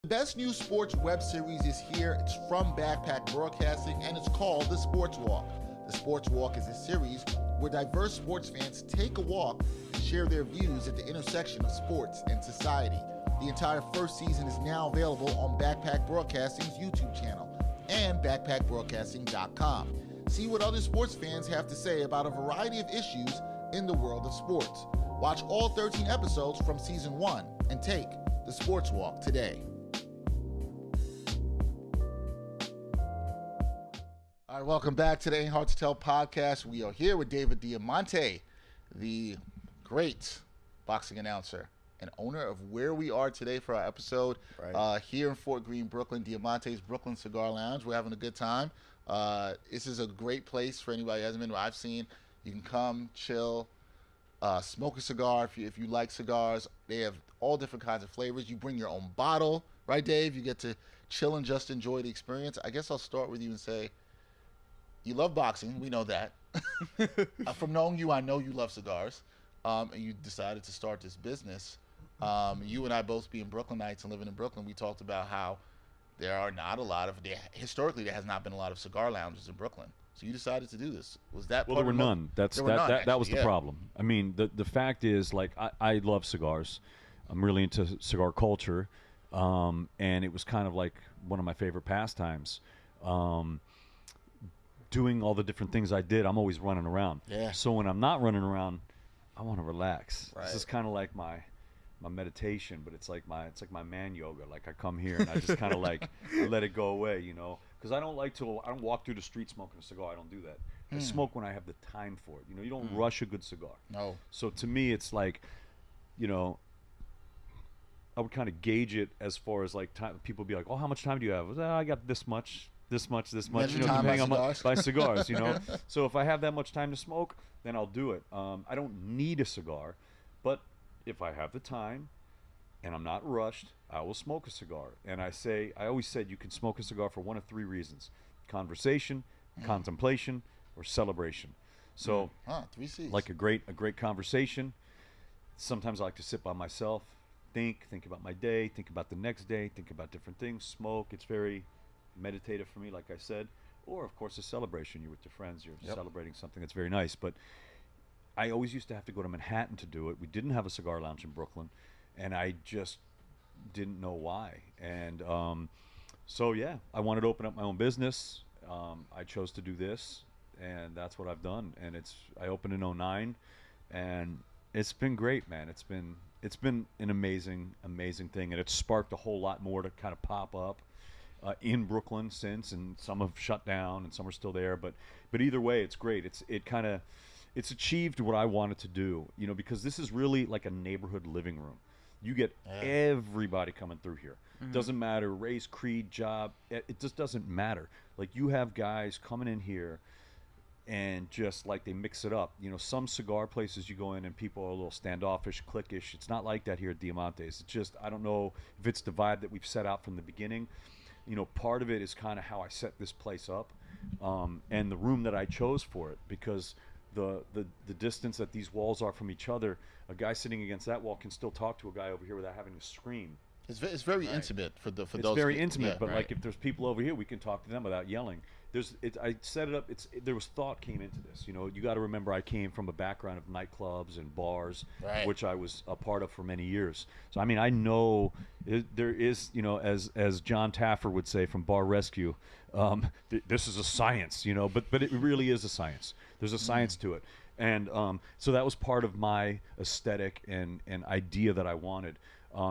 The best new sports web series is here. It's from Backpack Broadcasting, and it's called The Sports Walk. The Sports Walk is a series where diverse sports fans take a walk and share their views at the intersection of sports and society. The entire first season is now available on Backpack Broadcasting's YouTube channel and backpackbroadcasting.com. See what other sports fans have to say about a variety of issues in the world of sports. Watch all 13 episodes from season 1 and take the Sports Walk today. All right, welcome back to the Ain't Hard to Tell podcast. We are here with David Diamante, the great boxing announcer and owner of where we are today for our episode here in Fort Greene, Brooklyn, Diamante's Brooklyn Cigar Lounge. We're having a good time. This is a great place for anybody who hasn't been. I've seen you can come, chill, smoke a cigar if you like cigars. They have all different kinds of flavors. You bring your own bottle, right, Dave? You get to chill and just enjoy the experience. I guess I'll start with you and say, you love boxing. We know that. From knowing you, I know you love cigars, and you decided to start this business. You and I both being Brooklynites and living in Brooklyn, we talked about how there are not a lot of, historically there has not been a lot of cigar lounges in Brooklyn. So you decided to do this. Was that well? part There were of none. That was the problem. I mean, the fact is, like, I love cigars. I'm really into cigar culture, and it was kind of like one of my favorite pastimes. Doing all the different things I did, I'm always running around. Yeah. So when I'm not running around, I want to relax. Right. This is kind of like my meditation, but it's like my man yoga. Like I come here and I just kind of like let it go away, you know. Because I don't walk through the street smoking a cigar. I don't do that. I smoke when I have the time for it. You know, you don't rush a good cigar. No. So to me, it's like, you know, I would kind of gauge it as far as like time. People be like, "Oh, how much time do you have?" I got this much. You know, depending on by cigars. You know. So if I have that much time to smoke, then I'll do it. I don't need a cigar, but if I have the time and I'm not rushed, I will smoke a cigar. And I always said you can smoke a cigar for one of three reasons: conversation, contemplation, or celebration. So, 3 C's. like a great conversation. Sometimes I like to sit by myself, think about my day, think about the next day, think about different things, smoke. It's very meditative for me, like I said. Or, of course, a celebration. You're with your friends, you're celebrating something that's very nice. But I always used to have to go to Manhattan to do it. We didn't have a cigar lounge in Brooklyn, and I just didn't know why. And so, yeah, I wanted to open up my own business. I chose to do this, and that's what I've done. And I opened in 2009, and it's been great, man. It's been an amazing thing, and it's sparked a whole lot more to kind of pop up in Brooklyn since, and some have shut down and some are still there. But either way, it's great. It's achieved what I wanted to do, you know, because this is really like a neighborhood living room. You get everybody coming through here. Doesn't matter race, creed, job. It just doesn't matter. Like, you have guys coming in here and just like they mix it up. You know, some cigar places you go in and people are a little standoffish, cliquish. It's not like that here at Diamante's. It's just, I don't know if it's the vibe that we've set out from the beginning. You know, part of it is kind of how I set this place up, and the room that I chose for it, because the distance that these walls are from each other, a guy sitting against that wall can still talk to a guy over here without having to scream. It's very intimate for those. It's very intimate, yeah, but like if there's people over here, we can talk to them without yelling. I set it up. There was thought came into this. You know, you got to remember I came from a background of nightclubs and bars, which I was a part of for many years. So I mean, I know there is, you know, as John Taffer would say from Bar Rescue, this is a science, you know, but it really is a science. There's a science to it, and so that was part of my aesthetic and idea that I wanted.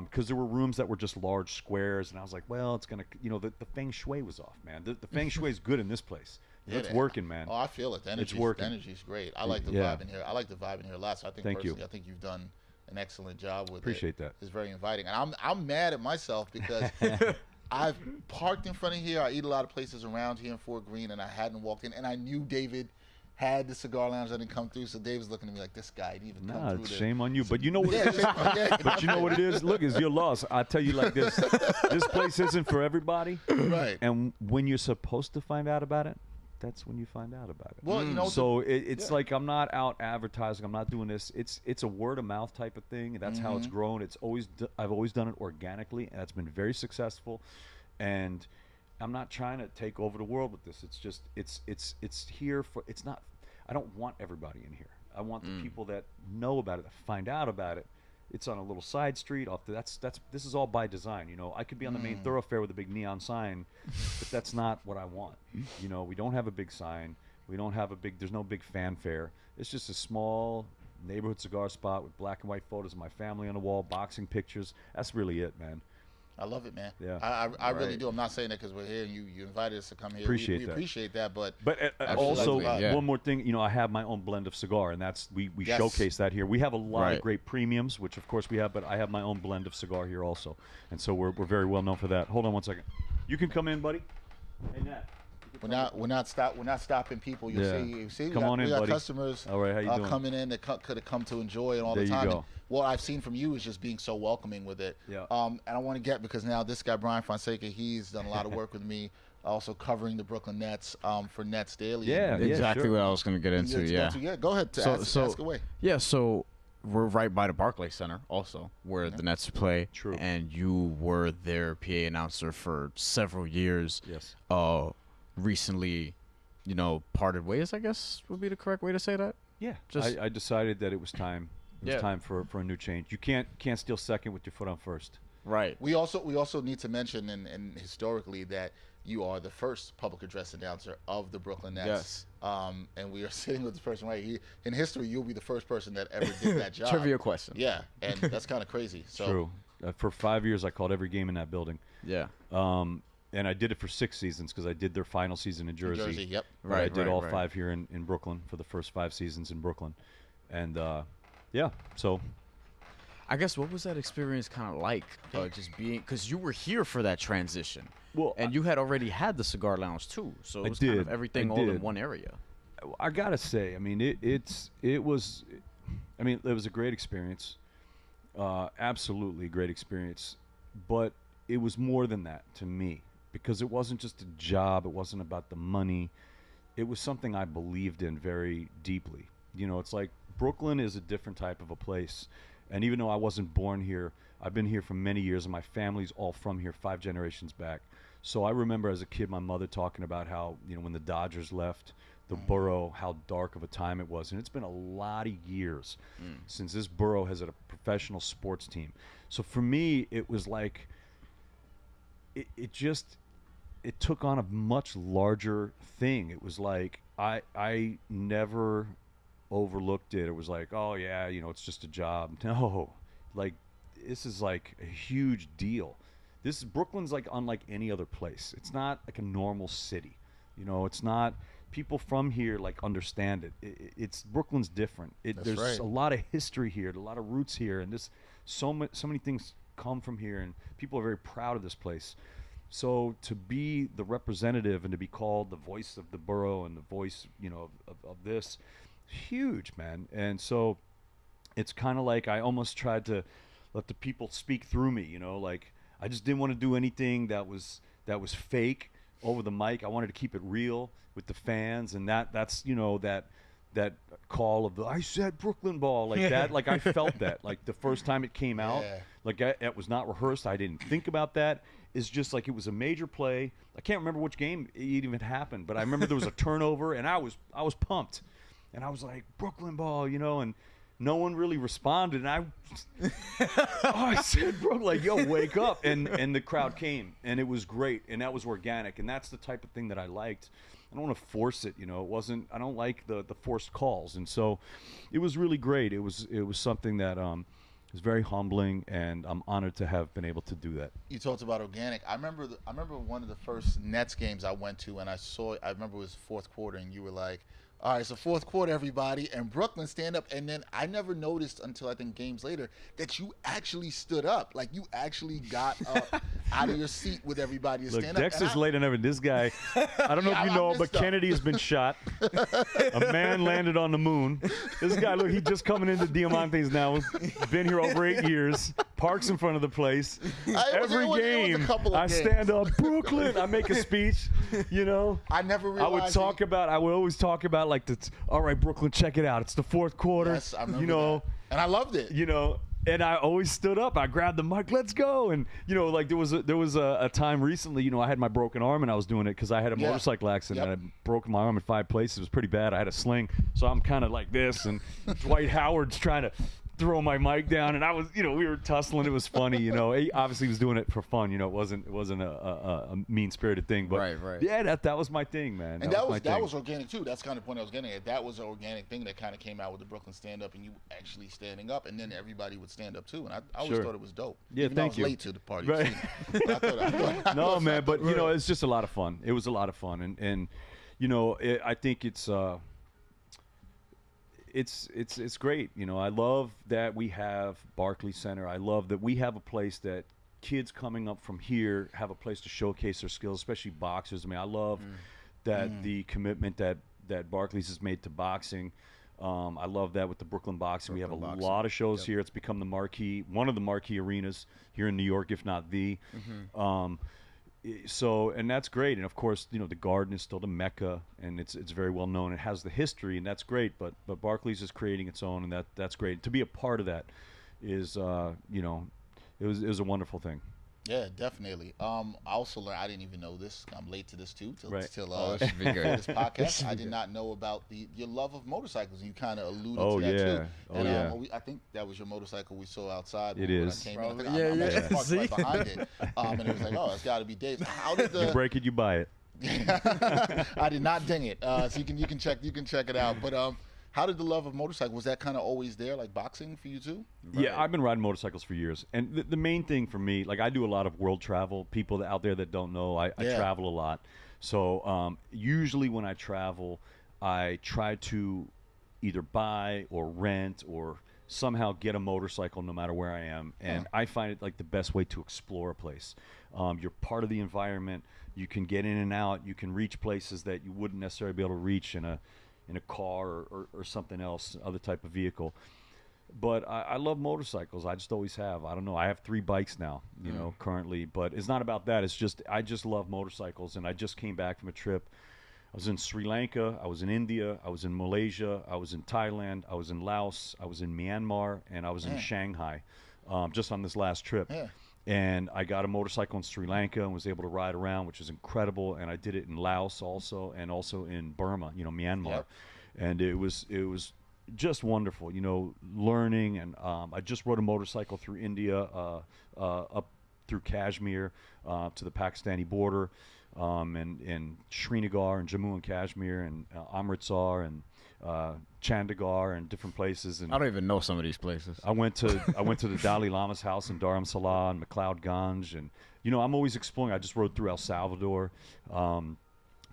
Because there were rooms that were just large squares, and I was like, well, it's going to, you know, the feng shui was off, man. The feng shui is good in this place. It's working, man. Oh, I feel it. The energy's great. I like the vibe in here. I like the vibe in here a lot. So I think I think you've done an excellent job with it. Appreciate that. It's very inviting. And I'm mad at myself because I've parked in front of here. I eat a lot of places around here in Fort Greene, and I hadn't walked in. And I knew David had the cigar lounge that didn't come through, so Dave was looking at me like, this guy didn't even come through. Shame on you. But you know what it is? But you know what it is? Look, it's your loss. I tell you like this. This place isn't for everybody. Right. And when you're supposed to find out about it, that's when you find out about it. Well, you know, so it's like I'm not out advertising. I'm not doing this. It's a word of mouth type of thing. And that's how it's grown. I've always done it organically, and that's been very successful. And I'm not trying to take over the world with this. It's just it's here for. It's not. I don't want everybody in here. I want the people that know about it, that find out about it. It's on a little side street off. This is all by design. You know, I could be on the main thoroughfare with a big neon sign, but that's not what I want. You know, we don't have a big sign. We don't have there's no big fanfare. It's just a small neighborhood cigar spot with black and white photos of my family on the wall, boxing pictures. That's really it, man. I love it, man. Yeah, I really do. I'm not saying that because we're here and you invited us to come here. Appreciate we that. appreciate that, but also one more thing. You know, I have my own blend of cigar, and that's we showcase that here. We have a lot of great premiums, which of course we have, but I have my own blend of cigar here also, and so we're very well known for that. Hold on one second. You can come in, buddy. Hey, Nat. We're not stopping people. You see, come on in, buddy. Customers all right, how you doing? Coming in that could have come to enjoy it all the time. And what I've seen from you is just being so welcoming with it. Yeah. And I want to get, because now this guy Bryan Fonseca, he's done a lot of work with me, also covering the Brooklyn Nets for Nets Daily. Yeah, exactly what I was going to get into. Yeah, go ahead. Ask away. Yeah, so we're right by the Barclays Center, also where the Nets play. True. And you were their PA announcer for several years. Yes. Recently, you know, parted ways, I guess would be the correct way to say that. Yeah. I decided that it was time. It was time for a new change. You can't steal second with your foot on first. Right. We also need to mention and historically that you are the first public address announcer of the Brooklyn Nets. Yes. And we are sitting with this person right here. In history, you'll be the first person that ever did that job. Trivia question. Yeah, and that's kind of crazy. So. True. For 5 years, I called every game in that building. Yeah. And I did it for 6 seasons because I did their final season in Jersey. Yep. Right. I did all 5 here in Brooklyn for the first 5 seasons in Brooklyn. And, so. I guess what was that experience kind of like, just being, because you were here for that transition. Well, and you had already had the cigar lounge too, so it was kind of everything all in one area. I gotta say, I mean, it was a great experience, absolutely great experience, but it was more than that to me because it wasn't just a job, it wasn't about the money, it was something I believed in very deeply. You know, it's like Brooklyn is a different type of a place. And even though I wasn't born here, I've been here for many years, and my family's all from here 5 generations back. So I remember as a kid my mother talking about how, you know, when the Dodgers left the borough, how dark of a time it was. And it's been a lot of years since this borough has had a professional sports team. So for me, it was like it took on a much larger thing. It was like I never overlooked it. It was like, oh yeah, you know, it's just a job. No, like this is like a huge deal. Brooklyn's like unlike any other place. It's not like a normal city. You know, it's not. People from here like understand it. It's Brooklyn's different. There's a lot of history here, a lot of roots here, and this so many things come from here, and people are very proud of this place. So to be the representative and to be called the voice of the borough and the voice, you know, of this, huge, man. And so it's kind of like I almost tried to let the people speak through me, you know, like I just didn't want to do anything that was fake over the mic. I wanted to keep it real with the fans, and that's, you know, that that call of the I said Brooklyn ball like that. Like I felt that like the first time it came out. Like it was not rehearsed. I didn't think about that. It's just like it was a major play. I can't remember which game it even happened, but I remember there was a turnover, and I was pumped, and I was like Brooklyn ball, you know, and no one really responded, and I said, bro, like, yo, wake up, and the crowd came, and it was great, and that was organic, and that's the type of thing that I liked. I don't want to force it, you know. It wasn't. I don't like the forced calls, and so it was really great. It was something that was very humbling, and I'm honored to have been able to do that. You talked about organic. I remember one of the first Nets games I went to, and I remember it was fourth quarter, and you were like, all right, so fourth quarter, everybody, and Brooklyn stand up. And then I never noticed until I think games later that you actually stood up. Like, you actually got up out of your seat with everybody to stand up. Dexter's late on everything. This guy, I don't know if you know, but Kennedy has been shot. A man landed on the moon. This guy, look, he's just coming into Diamante's now. Been here over 8 years. Parks in front of the place. Every game, I stand up, Brooklyn. I make a speech, you know. I never realized. I would always talk about like all right, Brooklyn, check it out. It's the fourth quarter. Yes, I remember you know, that. And I loved it. You know, and I always stood up. I grabbed the mic. Let's go. And you know, like there was a time recently. You know, I had my broken arm and I was doing it because I had a motorcycle accident. And I broke my arm in 5 places. It was pretty bad. I had a sling, so I'm kind of like this. And Dwight Howard's trying to throw my mic down, and I was, you know, we were tussling. It was funny, you know. He obviously was doing it for fun, you know. It wasn't a mean-spirited thing, but right. Yeah, that was my thing, man. And that was organic too. That's kind of the point I was getting at. That was an organic thing that kind of came out with the Brooklyn stand-up, and you actually standing up, and then everybody would stand up too. And I always thought it was dope. Yeah, even thank though I was you. late to the party. Right. No, man, but you know, it's just a lot of fun. It was a lot of fun, and you know, I think it's great. You know, I love that we have Barclays Center. I love that we have a place that kids coming up from here have a place to showcase their skills, especially boxers. I mean, I love that the commitment that Barclays has made to boxing. I love that with the Brooklyn Boxing. We have a lot of shows here. It's become one of the marquee arenas here in New York, if not the. So, and that's great. And of course, you know, the Garden is still the Mecca, and it's very well known. It has the history, and that's great. But Barclays is creating its own, and that's great. To be a part of that is, you know, it was a wonderful thing. Yeah, definitely. I also learned, I didn't even know this. I'm late to this too. Till this should be good. This podcast. I did not know about your love of motorcycles. You kind of alluded to that too. Oh, and yeah. I think that was your motorcycle we saw outside. It when is. I came in. I'm actually parked right behind it. And it was like, oh, it's got to be Dave's. How did the? You break it, you buy it. I did not ding it. So you can check it out. But how did the love of motorcycle, was that kind of always there, like boxing for you too? Right. Yeah, I've been riding motorcycles for years. And the main thing for me, like I do a lot of world travel. People out there that don't know, I travel a lot. So usually when I travel, I try to either buy or rent or somehow get a motorcycle no matter where I am. And I find it like the best way to explore a place. You're part of the environment. You can get in and out. You can reach places that you wouldn't necessarily be able to reach in a car or something else, other type of vehicle. But I love motorcycles. I just always have. I don't know. I have 3 bikes now, you know, currently. But it's not about that. It's just I just love motorcycles. And I just came back from a trip. I was in Sri Lanka. I was in India. I was in Malaysia. I was in Thailand. I was in Laos. I was in Myanmar. And I was in Shanghai just on this last trip. Yeah. And I got a motorcycle in Sri Lanka and was able to ride around, which is incredible. And I did it in Laos also, and also in Burma, you know, Myanmar. Yep. And it was just wonderful, you know, learning. And I just rode a motorcycle through India, up through Kashmir to the Pakistani border, and Srinagar and Jammu and Kashmir and Amritsar and Chandigarh and different places. And I don't even know some of these places. I went to the Dalai Lama's house in Dharamsala and McLeod-Ganj, and you know, I'm always exploring. I just rode through El Salvador,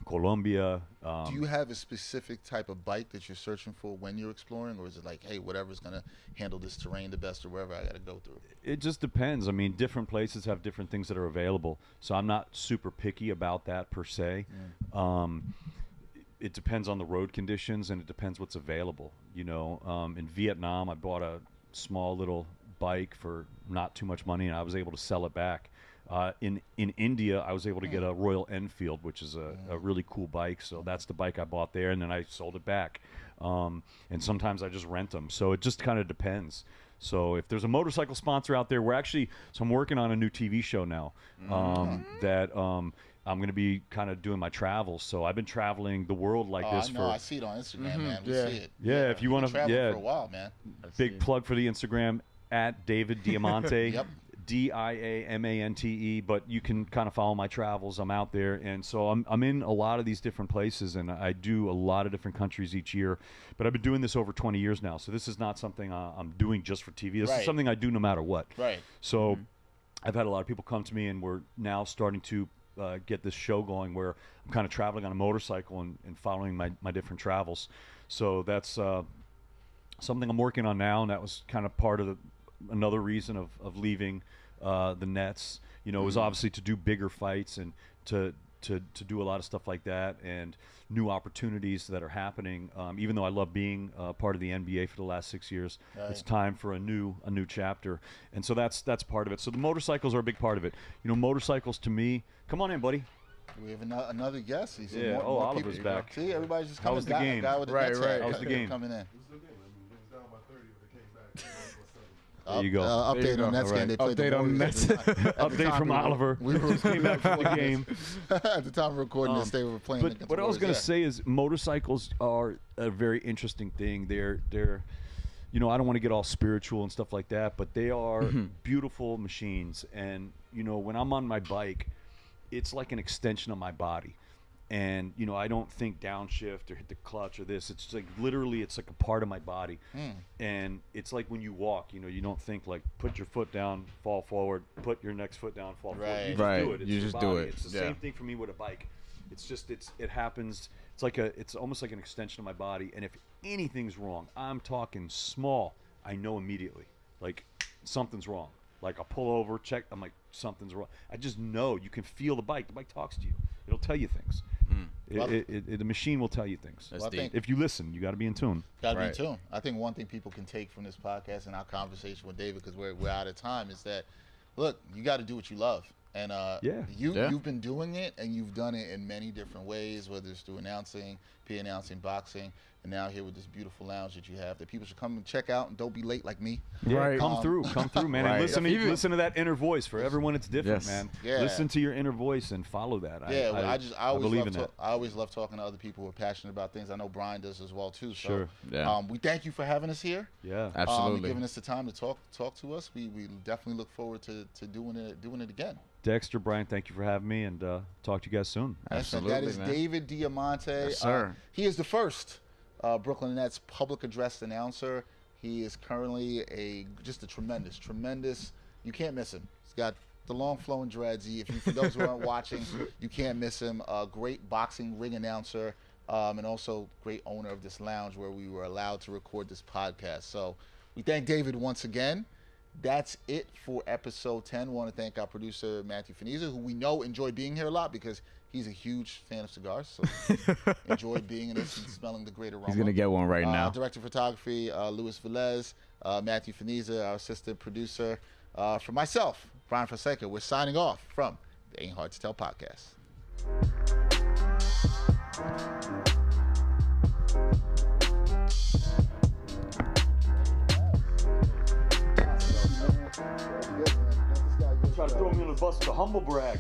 Colombia. Do you have a specific type of bike that you're searching for when you're exploring, or is it like, hey, whatever's gonna handle this terrain the best, or wherever I gotta go through? It just depends. I mean, different places have different things that are available, so I'm not super picky about that per se. It depends on the road conditions, and it depends what's available. You know, in Vietnam, I bought a small little bike for not too much money, and I was able to sell it back In India, I was able to get a Royal Enfield, which is a really cool bike. So that's the bike I bought there, and then I sold it back. And sometimes I just rent them. So it just kind of depends. So if there's a motorcycle sponsor out there, I'm working on a new TV show now that I'm going to be kind of doing my travels. So I've been traveling the world like this for. I see it on Instagram, man. We see it. Yeah, if you want to, for a while, man. Big plug for the Instagram at David Diamante. Yep. Diamante, but you can kind of follow my travels. I'm out there, and so I'm in a lot of these different places, and I do a lot of different countries each year. But I've been doing this over 20 years now, so this is not something I'm doing just for TV. This is something I do no matter what. Right. So I've had a lot of people come to me, and we're now starting to get this show going where I'm kind of traveling on a motorcycle and following my different travels. So that's something I'm working on now, and that was kind of part of another reason of leaving the Nets. It was obviously to do bigger fights and to do a lot of stuff like that, and new opportunities that are happening. Even though I love being part of the NBA for the last 6 years, it's time for a new chapter, and so that's part of it. So the motorcycles are a big part of it. Motorcycles to me. Come on in, buddy. We have another guest. He's more Oliver's people. back. See, everybody's just coming. How was the game? Guy with the Nets hat. How was the game? Coming in. There you go. Update on Nets game. They played Update on Nets. Update from Oliver. We just came back from the game. At the time of recording this, they were playing. But what I was going to say is motorcycles are a very interesting thing. They're I don't want to get all spiritual and stuff like that, but they are beautiful machines. And, when I'm on my bike, it's like an extension of my body. And, I don't think downshift or hit the clutch or this. It's like literally it's like a part of my body. And it's like when you walk, you don't think like put your foot down, fall forward, put your next foot down, fall forward. You just do it. It's you your just body. do it. It's the same thing for me with a bike. It's just it happens. It's almost like an extension of my body. And if anything's wrong, I'm talking small, I know immediately. Like something's wrong. Like I'll pull over, check. I'm like, something's wrong. I just know. You can feel the bike. The bike talks to you. It'll tell you things. The machine will tell you things. If you listen, you got to be in tune. Got to be in tune. I think one thing people can take from this podcast and our conversation with David, because we're out of time, is that, look, you got to do what you love. And you've been doing it, and you've done it in many different ways, whether it's through announcing, announcing, boxing, and now here with this beautiful lounge that you have that people should come and check out, and don't be late like me. Yeah, come through, man. And listen to that inner voice. For everyone, it's different, man. Yeah. Listen to your inner voice and follow that. I always love talking to other people who are passionate about things. I know Bryan does as well too. So, sure. We thank you for having us here. Yeah, absolutely. Giving us the time to talk to us. We definitely look forward to doing it again. Dexter, Bryan, thank you for having me, and talk to you guys soon. Absolutely, that is David Diamante. Yes, sir. He is the first Brooklyn Nets public address announcer. He is currently just a tremendous. You can't miss him. He's got the long flowing dreads. For those who aren't watching, you can't miss him. A great boxing ring announcer, and also great owner of this lounge where we were allowed to record this podcast. So we thank David once again. That's it for episode 10. We want to thank our producer, Matthew Feniza, who we know enjoyed being here a lot because he's a huge fan of cigars. So enjoyed being in this and smelling the great aroma. He's going to get one right now. Director of photography, Luis Velez, Matthew Feniza, our assistant producer. For myself, Bryan Fonseca, we're signing off from the Ain't Hard to Tell podcast. Try to throw me on the bus with a humble brag.